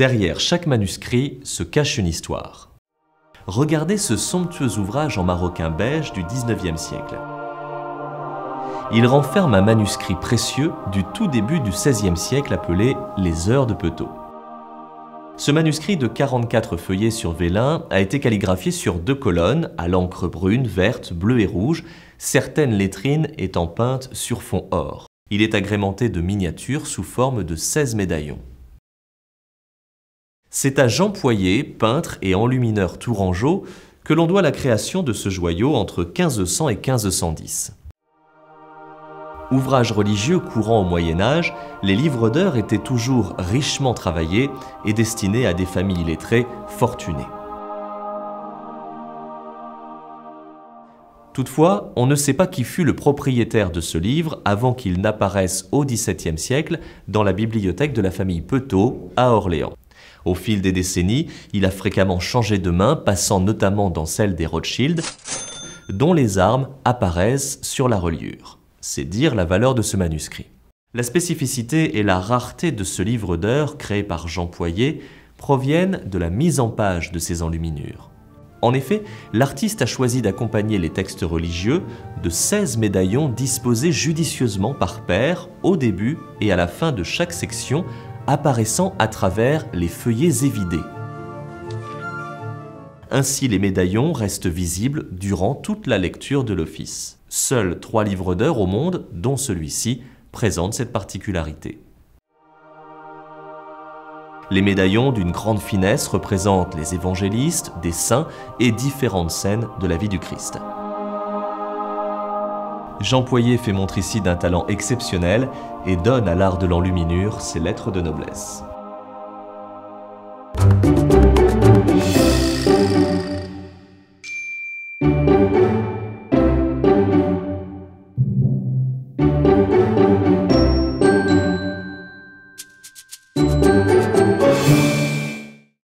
Derrière chaque manuscrit se cache une histoire. Regardez ce somptueux ouvrage en maroquin beige du XIXe siècle. Il renferme un manuscrit précieux du tout début du XVIe siècle appelé « Les Heures de Petot ». Ce manuscrit de 44 feuillets sur vélin a été calligraphié sur 2 colonnes à l'encre brune, verte, bleue et rouge, certaines lettrines étant peintes sur fond or. Il est agrémenté de miniatures sous forme de 16 médaillons. C'est à Jean Poyet, peintre et enlumineur tourangeau, que l'on doit la création de ce joyau entre 1500 et 1510. Ouvrage religieux courant au Moyen-Âge, les livres d'heures étaient toujours richement travaillés et destinés à des familles lettrées fortunées. Toutefois, on ne sait pas qui fut le propriétaire de ce livre avant qu'il n'apparaisse au XVIIe siècle dans la bibliothèque de la famille Petot à Orléans. Au fil des décennies, il a fréquemment changé de main, passant notamment dans celle des Rothschild, dont les armes apparaissent sur la reliure. C'est dire la valeur de ce manuscrit. La spécificité et la rareté de ce livre d'heures créé par Jean Poyet proviennent de la mise en page de ces enluminures. En effet, l'artiste a choisi d'accompagner les textes religieux de 16 médaillons disposés judicieusement par paire au début et à la fin de chaque section, apparaissant à travers les feuillets évidés. Ainsi, les médaillons restent visibles durant toute la lecture de l'office. Seuls 3 livres d'heures au monde, dont celui-ci, présentent cette particularité. Les médaillons d'une grande finesse représentent les évangélistes, des saints et différentes scènes de la vie du Christ. Jean Poyet fait montre ici d'un talent exceptionnel et donne à l'art de l'enluminure ses lettres de noblesse.